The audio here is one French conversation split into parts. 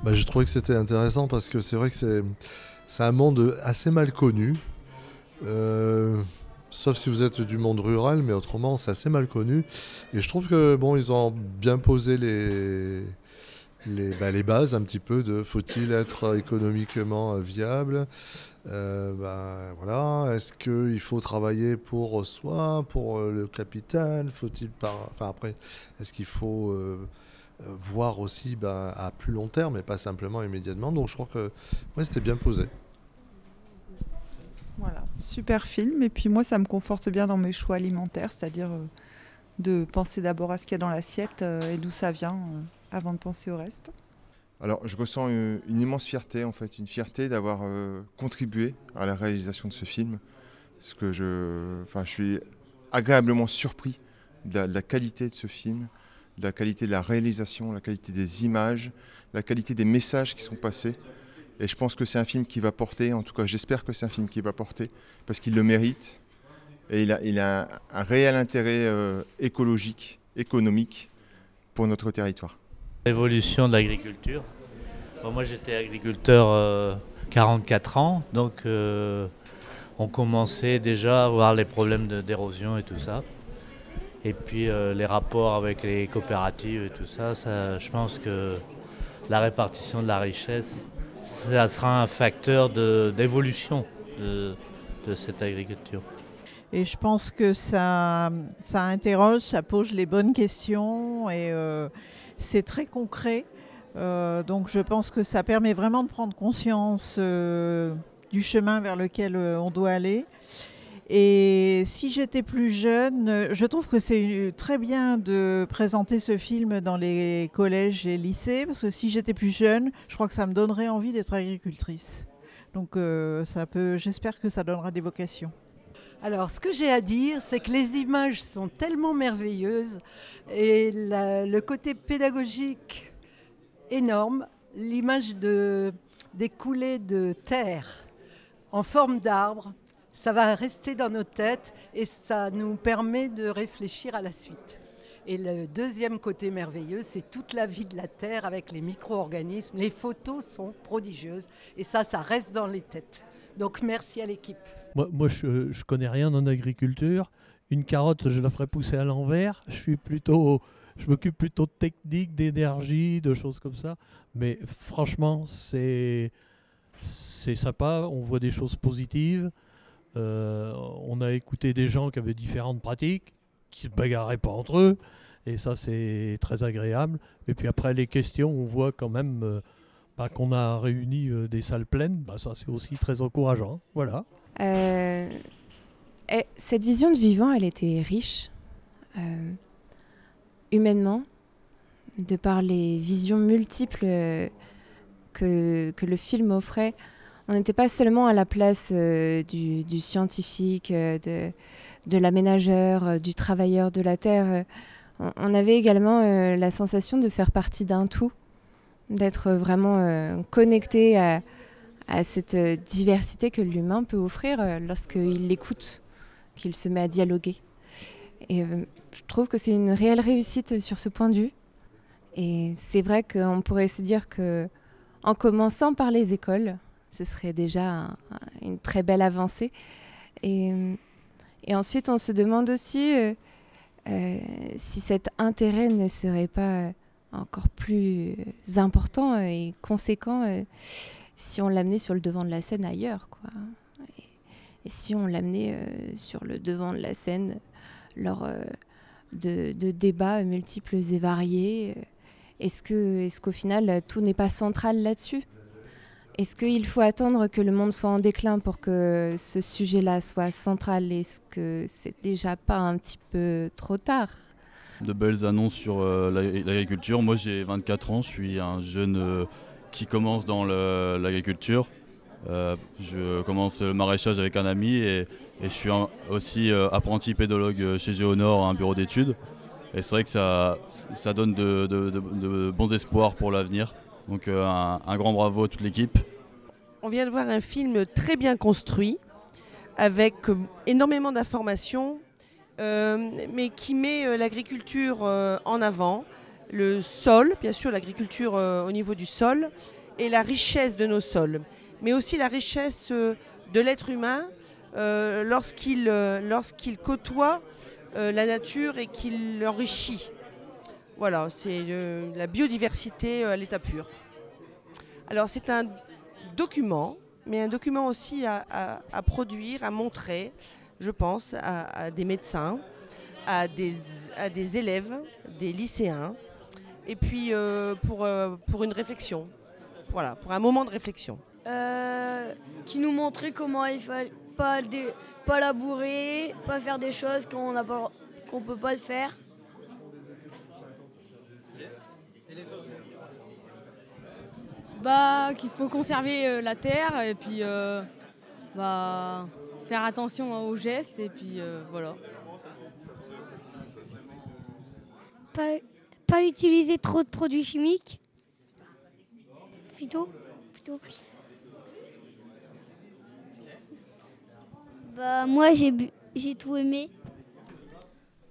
Bah, j'ai trouvé que c'était intéressant parce que c'est vrai que c'est un monde assez mal connu. Euh, Sauf si vous êtes du monde rural, mais autrement c'est assez mal connu. Et je trouve que bon, ils ont bien posé les bases un petit peu de faut-il être économiquement viable. Voilà. Est-ce qu'il faut travailler pour soi, pour le capital? Faut-il enfin après, est-ce qu'il faut voir aussi à plus long terme et pas simplement immédiatement? Donc je crois que ouais, c'était bien posé. Voilà, super film. Et puis moi, ça me conforte bien dans mes choix alimentaires, c'est-à-dire de penser d'abord à ce qu'il y a dans l'assiette et d'où ça vient avant de penser au reste. Alors, je ressens une immense fierté, en fait, une fierté d'avoir contribué à la réalisation de ce film. Parce que je suis agréablement surpris de la qualité de ce film, de la qualité de la réalisation, la qualité des images, la qualité des messages qui sont passés. Et je pense que c'est un film qui va porter, en tout cas j'espère que c'est un film qui va porter, parce qu'il le mérite. Et il a un réel intérêt écologique, économique pour notre territoire. L'évolution de l'agriculture. Bon, moi j'étais agriculteur 44 ans, donc on commençait déjà à voir les problèmes d'érosion et tout ça. Et puis les rapports avec les coopératives et tout ça, je pense que la répartition de la richesse, ça sera un facteur d'évolution de cette agriculture. Et je pense que ça interroge, ça pose les bonnes questions et c'est très concret. Donc je pense que ça permet vraiment de prendre conscience du chemin vers lequel on doit aller. Et si j'étais plus jeune, je trouve que c'est très bien de présenter ce film dans les collèges et lycées, parce que si j'étais plus jeune, je crois que ça me donnerait envie d'être agricultrice. Donc j'espère que ça donnera des vocations. Alors, ce que j'ai à dire, c'est que les images sont tellement merveilleuses et le côté pédagogique énorme, l'image des coulées de terre en forme d'arbre, ça va rester dans nos têtes et ça nous permet de réfléchir à la suite. Et le deuxième côté merveilleux, c'est toute la vie de la terre avec les micro-organismes. Les photos sont prodigieuses et ça reste dans les têtes. Donc merci à l'équipe. Moi je connais rien en agriculture. Une carotte, je la ferai pousser à l'envers. Je m'occupe plutôt de technique, d'énergie, de choses comme ça. Mais franchement, c'est sympa. On voit des choses positives. On a écouté des gens qui avaient différentes pratiques, qui se bagarraient pas entre eux. Et ça, c'est très agréable. Et puis après, les questions, on voit quand même qu'on a réuni des salles pleines. Ça, c'est aussi très encourageant. Voilà. Cette vision de vivant, elle était riche, humainement, de par les visions multiples que le film offrait. On n'était pas seulement à la place du scientifique, de l'aménageur, du travailleur de la terre. On avait également la sensation de faire partie d'un tout, d'être vraiment connecté à cette diversité que l'humain peut offrir lorsqu'il l'écoute, qu'il se met à dialoguer. Et je trouve que c'est une réelle réussite sur ce point de vue. Et c'est vrai qu'on pourrait se dire qu'en commençant par les écoles, ce serait déjà une très belle avancée. Et ensuite, on se demande aussi si cet intérêt ne serait pas encore plus important et conséquent si on l'amenait sur le devant de la scène ailleurs, quoi. Et si on l'amenait sur le devant de la scène lors de débats multiples et variés. Est-ce qu'au final, tout n'est pas central là-dessus ? Est-ce qu'il faut attendre que le monde soit en déclin pour que ce sujet-là soit central ? Est-ce que c'est déjà pas un petit peu trop tard ? De belles annonces sur l'agriculture. Moi, j'ai 24 ans, je suis un jeune qui commence dans l'agriculture. Je commence le maraîchage avec un ami et je suis aussi apprenti pédologue chez Géonor, un bureau d'études. Et c'est vrai que ça donne de bons espoirs pour l'avenir. Donc un grand bravo à toute l'équipe. On vient de voir un film très bien construit, avec énormément d'informations, mais qui met l'agriculture en avant, le sol, bien sûr l'agriculture au niveau du sol, et la richesse de nos sols, mais aussi la richesse de l'être humain lorsqu'il côtoie la nature et qu'il l'enrichit. Voilà, c'est la biodiversité à l'état pur. Alors c'est un document, mais un document aussi à produire, à montrer, je pense, à des médecins, à des élèves, des lycéens, et puis pour une réflexion, voilà, pour un moment de réflexion. Qui nous montrait comment il fallait pas labourer, pas faire des choses qu'on ne peut pas faire. Et les autres? Qu'il faut conserver la terre et puis faire attention aux gestes et puis voilà. Pas utiliser trop de produits chimiques. Phyto. Moi j'ai tout aimé.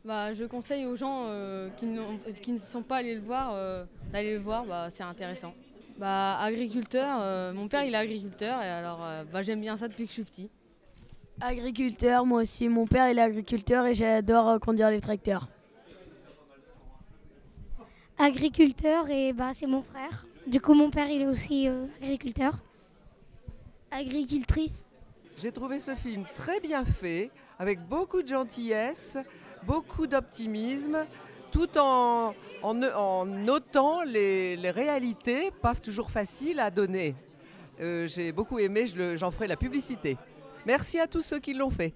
Je conseille aux gens qui ne sont pas allés le voir d'aller le voir, c'est intéressant. Agriculteur, mon père il est agriculteur et alors j'aime bien ça depuis que je suis petit. Agriculteur, moi aussi, mon père il est agriculteur et j'adore conduire les tracteurs. Agriculteur et c'est mon frère. Du coup mon père il est aussi agriculteur. Agricultrice. J'ai trouvé ce film très bien fait, avec beaucoup de gentillesse, beaucoup d'optimisme, tout en notant les réalités, pas toujours faciles à donner. J'ai beaucoup aimé, j'en ferai la publicité. Merci à tous ceux qui l'ont fait.